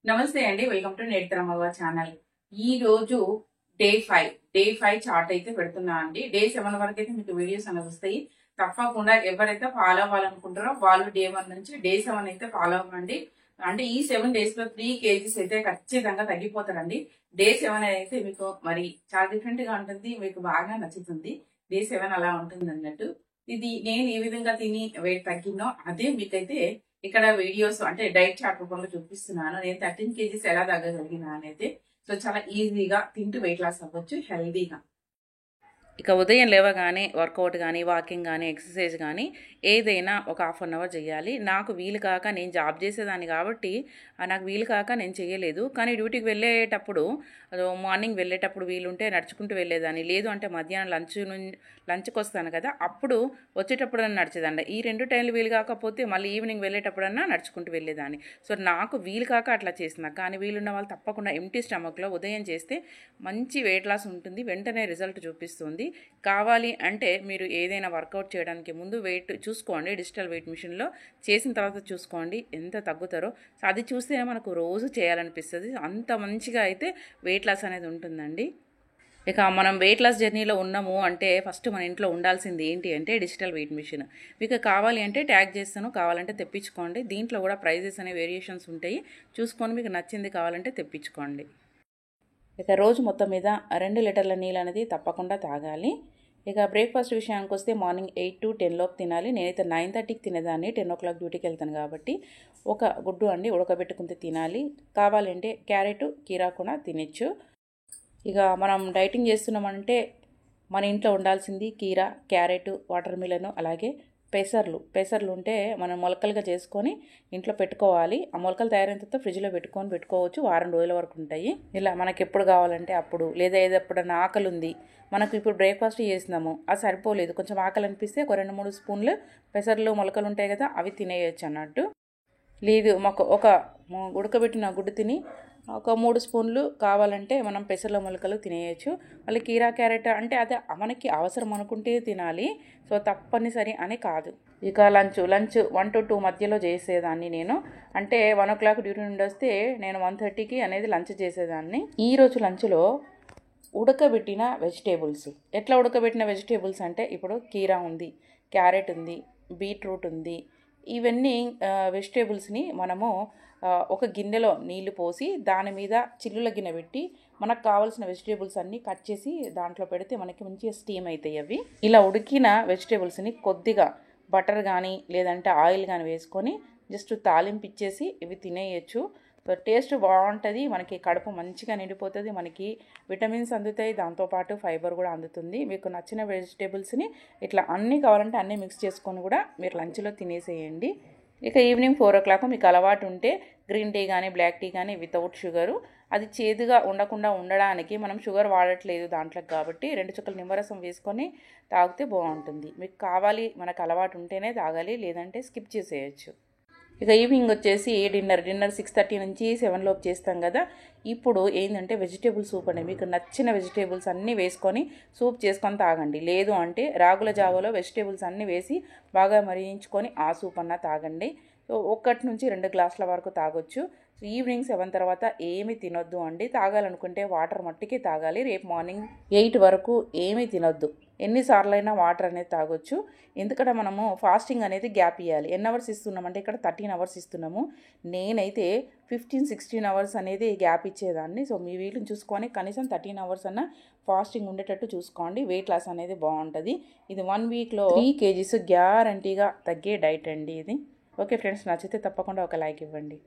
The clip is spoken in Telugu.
నమస్తే అండి, వెల్కమ్ టు నేత్రమవ్వ ఛానల్. ఈ రోజు డే 5 చార్ట్ అయితే పెడుతున్నా అండి. డే 7 వరకు అయితే మీకు వీడియోస్ అనేవి వస్తాయి. తప్పకుండా ఎవరైతే ఫాలో అవ్వాలనుకుంటారో వాళ్ళు డే 1 నుంచి డే 7 అయితే ఫాలో అవ్వండి. అంటే ఈ 7 days లో 3 kgs అయితే ఖచ్చితంగా తగ్గిపోతారండి. డే 7 అయితే మీకు మరి చాలా డిఫరెంట్ గా ఉంటుంది, మీకు బాగా నచ్చుతుంది. డే 7 అలా ఉంటుంది అన్నట్టు. ఇది నేను ఏ విధంగా తిని వెయిట్ తగ్గినో అదే మీకైతే ఇక్కడ వీడియోస్ అంటే డైట్ చార్ట్ రూపంలో చూపిస్తున్నాను. నేను 13 kgs ఎలా తగ్గగలిగినా అనేది. సో చాలా ఈజీగా తింటూ వెయిట్ లాస్ అవ్వచ్చు హెల్దీగా. ఇక ఉదయం లేవగానే వర్కౌట్ కానీ, వాకింగ్ కానీ, ఎక్సర్సైజ్ కానీ ఏదైనా ఒక హాఫ్ అన్ అవర్ చేయాలి. నాకు వీలు కాక నేను జాబ్ చేసేదాన్ని కాబట్టి నాకు వీలు కాక నేను చేయలేదు. కానీ డ్యూటీకి వెళ్ళేటప్పుడు మార్నింగ్ వెళ్ళేటప్పుడు వీలుంటే నడుచుకుంటూ వెళ్ళేదాన్ని. లేదు అంటే మధ్యాహ్నం లంచ్కి వస్తాను కదా, అప్పుడు వచ్చేటప్పుడన్నా నడిచేదాన్ని. ఈ 2 టైంలు వీలు కాకపోతే మళ్ళీ ఈవినింగ్ వెళ్ళేటప్పుడన్నా నడుచుకుంటూ వెళ్ళేదాన్ని. సో నాకు వీలు కాక అట్లా చేసిన. కానీ వీలున్న వాళ్ళు తప్పకుండా ఎంప్టీ స్టమక్లో ఉదయం చేస్తే మంచి వెయిట్ లాస్ ఉంటుంది, వెంటనే రిజల్ట్ చూపిస్తుంది. కావాలి అంటే మీరు ఏదైనా వర్కౌట్ చేయడానికి ముందు వెయిట్ చూసుకోండి. డిజిటల్ వెయిట్ మిషన్లో చేసిన తర్వాత చూసుకోండి ఎంత తగ్గుతారో. సో అది చూస్తేనే మనకు రోజు చేయాలనిపిస్తుంది. అంత మంచిగా అయితే వెయిట్ లాస్ అనేది ఉంటుందండి. ఇక మనం వెయిట్ లాస్ జర్నీలో ఉన్నాము అంటే ఫస్ట్ మన ఇంట్లో ఉండాల్సింది ఏంటి అంటే డిజిటల్ వెయిట్ మిషన్. మీకు కావాలి అంటే ట్యాగ్ చేస్తాను, కావాలంటే తెప్పించుకోండి. దీంట్లో కూడా ప్రైజెస్ అనే వేరియేషన్స్ ఉంటాయి, చూసుకొని మీకు నచ్చింది కావాలంటే తెప్పించుకోండి. ఇక రోజు మొత్తం మీద 2 లీటర్ల నీళ్ళు అనేది తప్పకుండా తాగాలి. ఇక బ్రేక్ఫాస్ట్ విషయానికి వస్తే మార్నింగ్ 8 to 10 లోపు తినాలి. నేనైతే 9:30కి తినేదాన్ని, 10 o'clock డ్యూటీకి వెళ్తాను కాబట్టి. ఒక గుడ్డు అండి ఉడకబెట్టుకుంటే తినాలి. కావాలంటే క్యారెట్, కీరా కూడా తినచ్చు. ఇక మనం డైటింగ్ చేస్తున్నామంటే మన ఇంట్లో ఉండాల్సింది కీరా, క్యారెట్, వాటర్ మిలన్, అలాగే పెసర్లు ఉంటే మనం మొలకలుగా చేసుకొని ఇంట్లో పెట్టుకోవాలి. ఆ మొలకలు తయారైన తర్వాత ఫ్రిడ్జ్లో పెట్టుకోవచ్చు. వారం రోజుల వరకు ఉంటాయి. ఇలా మనకి ఎప్పుడు కావాలంటే అప్పుడు, లేదా ఎప్పుడన్నా ఆకలి ఉంది, మనకు ఇప్పుడు బ్రేక్ఫాస్ట్ చేసినాము అది సరిపోలేదు, కొంచెం ఆకలి అనిపిస్తే ఒక 2-3 స్పూన్లు పెసర్లు మొలకలు ఉంటాయి కదా, అవి తినేయచ్చు అన్నట్టు. లేదు మాకు ఒక ఉడకబెట్టిన గుడ్డు తిని ఒక 3 స్పూన్లు కావాలంటే మనం పెసర్ల మొలకలు తినేయచ్చు. మళ్ళీ కీరా, క్యారెట్ అంటే అది మనకి అవసరం అనుకుంటే తినాలి. సో తప్పనిసరి అని కాదు. ఇక లంచ్ 1 to 2 మధ్యలో చేసేదాన్ని నేను. అంటే 1 o'clock డ్యూటీ నుండి వస్తే నేను 1:30కి అనేది లంచ్ చేసేదాన్ని. ఈరోజు లంచ్లో ఉడకబెట్టిన వెజిటేబుల్స్. ఎట్లా ఉడకబెట్టిన వెజిటేబుల్స్ అంటే ఇప్పుడు కీరా ఉంది, క్యారెట్ ఉంది, బీట్రూట్ ఉంది. ఇవన్నీ వెజిటేబుల్స్ని మనము ఒక గిన్నెలో నీళ్లు పోసి దాని మీద చిల్లుల గిన్నె పెట్టి మనకు కావాల్సిన వెజిటేబుల్స్ అన్నీ కట్ చేసి దాంట్లో పెడితే మనకి మంచిగా స్టీమ్ అవుతాయి అవి. ఇలా ఉడికిన వెజిటేబుల్స్ని కొద్దిగా బటర్ కానీ లేదంటే ఆయిల్ కానీ వేసుకొని జస్ట్ తాలింపు ఇచ్చేసి ఇవి తినేయచ్చు. సో టేస్ట్ బాగుంటుంది, మనకి కడుపు మంచిగా నిండిపోతుంది, మనకి విటమిన్స్ అందుతాయి, దాంతోపాటు ఫైబర్ కూడా అందుతుంది. మీకు నచ్చిన వెజిటేబుల్స్ని ఇట్లా అన్నీ కావాలంటే అన్నీ మిక్స్ చేసుకొని కూడా మీరు లంచ్లో తినేసేయండి. ఇక ఈవినింగ్ 4 o'clock మీకు అలవాటు ఉంటే గ్రీన్ టీ కానీ బ్లాక్ టీ కానీ వితౌట్ షుగరు, అది చేదుగా ఉండకుండా ఉండడానికి మనం షుగర్ వాడట్లేదు దాంట్లో కాబట్టి 2 చుక్కల నిమ్మరసం వేసుకొని తాగితే బాగుంటుంది. మీకు కావాలి, మనకు అలవాటు ఉంటేనే తాగాలి, లేదంటే స్కిప్ చేసేయచ్చు. ఇక ఈవినింగ్ వచ్చేసి డిన్నర్ 6:30 నుంచి 7 లోపు చేస్తాం కదా. ఇప్పుడు ఏంటంటే వెజిటేబుల్ సూప్ అండి. మీకు నచ్చిన వెజిటేబుల్స్ అన్నీ వేసుకొని సూప్ చేసుకొని తాగండి. లేదు అంటే రాగుల జావలో వెజిటేబుల్స్ అన్నీ వేసి బాగా మరిగించుకొని ఆ సూప్ అన్నా తాగండి. సో 1 నుంచి 2 గ్లాసుల వరకు తాగొచ్చు. ఈవినింగ్ 7 తర్వాత ఏమీ తినొద్దు అండి. తాగాలనుకుంటే వాటర్ మట్టికి తాగాలి. రేపు మార్నింగ్ 8 వరకు ఏమీ తినొద్దు. ఎన్నిసార్లు అయినా వాటర్ అనేది తాగొచ్చు. ఎందుకంటే మనము ఫాస్టింగ్ అనేది గ్యాప్ ఇవ్వాలి. ఎన్ని అవర్స్ ఇస్తున్నామంటే ఇక్కడ 13 hours ఇస్తున్నాము. నేనైతే 15-16 hours అనేది గ్యాప్ ఇచ్చేదాన్ని. సో మీ వీలుని చూసుకొని కనీసం 13 hours అన్న ఫాస్టింగ్ ఉండేటట్టు చూసుకోండి. వెయిట్ లాస్ అనేది బాగుంటుంది. ఇది 1 weekలో 3 kgs గ్యారంటీగా తగ్గే డైట్ అండి ఇది. ఓకే ఫ్రెండ్స్, నచ్చితే తప్పకుండా ఒక లైక్ ఇవ్వండి.